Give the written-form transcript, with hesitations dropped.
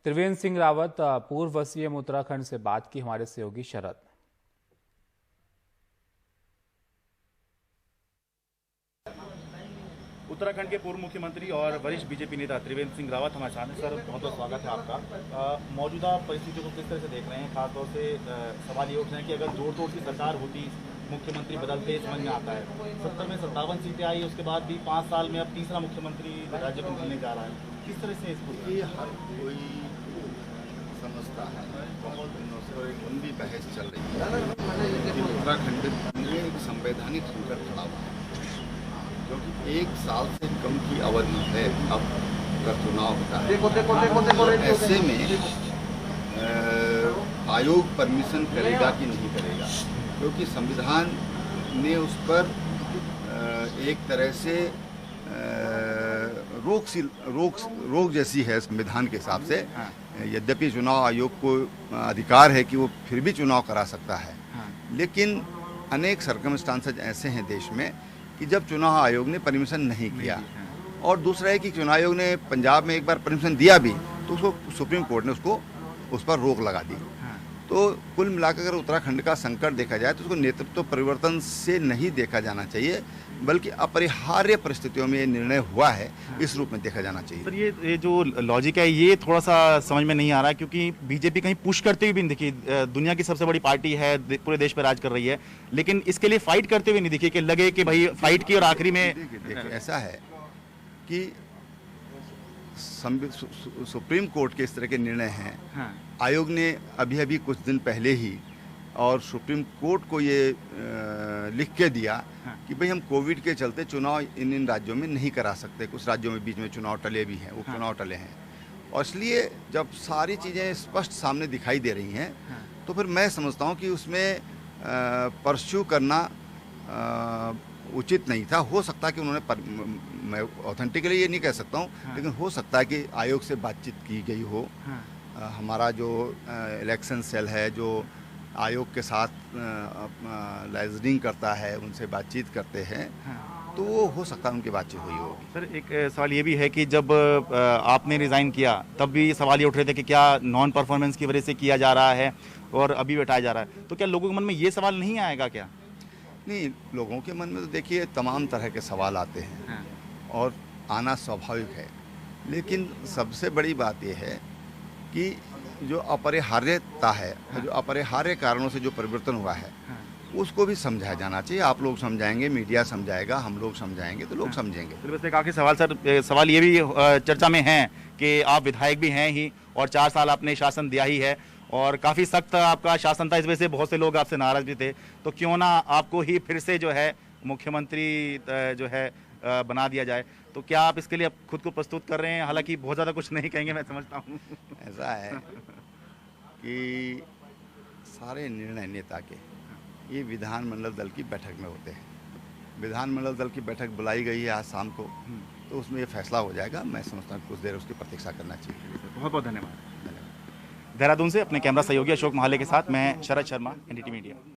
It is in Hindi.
त्रिवेंद्र सिंह रावत पूर्व सीएम उत्तराखंड से बात की हमारे सहयोगी शरद। उत्तराखंड के पूर्व मुख्यमंत्री और वरिष्ठ बीजेपी नेता त्रिवेंद्र सिंह रावत हमारे साथ हैं। सर, बहुत बहुत स्वागत है आपका। मौजूदा परिस्थितियों को किस तरह से देख रहे हैं? खासतौर से सवाल ये उठ रहे हैं कि अगर जोड़ तोड़ की सरकार होती, मुख्यमंत्री बदलते, समझ में आता है 70 में 57 सीटें आई, उसके बाद भी 5 साल में अब तीसरा मुख्यमंत्री राज्य को मिलने जा रहा है। किस तरह से इसको ये हर कोई समझता है, बहुत दिनों से एक लंबी बहस चल रही है कि उत्तराखंड में एक संवैधानिक संकट खड़ा हुआ है, क्योंकि 1 साल से कम की अवधि है अब अगर चुनाव होता है। ऐसे में आयोग परमिशन करेगा कि नहीं करेगा, क्योंकि संविधान ने उस पर एक तरह से रोक जैसी है संविधान के हिसाब से। यद्यपि चुनाव आयोग को अधिकार है कि वो फिर भी चुनाव करा सकता है, लेकिन अनेक सर्कमस्टांसेज ऐसे हैं देश में कि जब चुनाव आयोग ने परमिशन नहीं किया, और दूसरा है कि चुनाव आयोग ने पंजाब में एक बार परमिशन दिया भी तो उसको सुप्रीम कोर्ट ने उस पर रोक लगा दी। तो कुल मिलाकर अगर उत्तराखंड का संकट देखा जाए तो उसको नेतृत्व परिवर्तन से नहीं देखा जाना चाहिए, बल्कि अपरिहार्य परिस्थितियों में ये निर्णय हुआ है, इस रूप में देखा जाना चाहिए। सर, ये जो लॉजिक है ये थोड़ा सा समझ में नहीं आ रहा है, क्योंकि बीजेपी कहीं पुश करते हुए भी नहीं दिखी। दुनिया की सबसे बड़ी पार्टी है, पूरे देश पर राज कर रही है, लेकिन इसके लिए फाइट करते हुए नहीं दिखी कि लगे कि भाई फाइट की और आखिरी में। देखिए ऐसा है कि सुप्रीम कोर्ट के इस तरह के निर्णय हैं। आयोग ने अभी कुछ दिन पहले ही और सुप्रीम कोर्ट को ये लिख के दिया कि भाई हम कोविड के चलते चुनाव इन राज्यों में नहीं करा सकते। कुछ राज्यों में बीच में चुनाव टले भी हैं, उपचुनाव टले हैं, और इसलिए जब सारी चीज़ें स्पष्ट सामने दिखाई दे रही हैं तो फिर मैं समझता हूँ कि उसमें परस्यू करना उचित नहीं था। हो सकता है कि उन्होंने मैं ऑथेंटिकली ये नहीं कह सकता हूँ, लेकिन हो सकता है कि आयोग से बातचीत की गई हो। हमारा जो इलेक्शन सेल है, जो आयोग के साथ लाइजनिंग करता है, उनसे बातचीत करते हैं, तो वो हो सकता है उनकी बातचीत हुई होगी। सर, एक सवाल ये भी है कि जब आपने रिज़ाइन किया तब भी सवाल ये उठ रहे थे कि क्या नॉन परफॉर्मेंस की वजह से किया जा रहा है और अभी बैठाया जा रहा है, तो क्या लोगों के मन में ये सवाल नहीं आएगा क्या? नहीं, लोगों के मन में तो देखिए तमाम तरह के सवाल आते हैं और आना स्वाभाविक है, लेकिन सबसे बड़ी बात यह है कि जो अपरिहार्यता है, जो अपरिहार्य कारणों से जो परिवर्तन हुआ है, उसको भी समझाया जाना चाहिए। आप लोग समझाएंगे, मीडिया समझाएगा, हम लोग समझाएंगे, तो लोग समझेंगे। फिर वैसे काफ़ी सवाल ये भी चर्चा में हैं कि आप विधायक भी हैं ही और 4 साल आपने शासन दिया ही है और काफ़ी सख्त आपका शासन था, इस वजह से बहुत से लोग आपसे नाराज भी थे, तो क्यों ना आपको ही फिर से जो है मुख्यमंत्री जो है बना दिया जाए। तो क्या आप इसके लिए अब खुद को प्रस्तुत कर रहे हैं? हालांकि बहुत ज़्यादा कुछ नहीं कहेंगे, मैं समझता हूँ। ऐसा है कि सारे निर्णय नेता के ये विधानमंडल दल की बैठक में होते हैं। विधानमंडल दल की बैठक बुलाई गई है आज शाम को, तो उसमें ये फैसला हो जाएगा। मैं समझता हूँ कुछ देर उसकी प्रतीक्षा करना चाहिए। बहुत बहुत धन्यवाद। देहरादून से अपने कैमरा सहयोगी अशोक महाले के साथ मैं शरद शर्मा, एनडीटी मीडिया।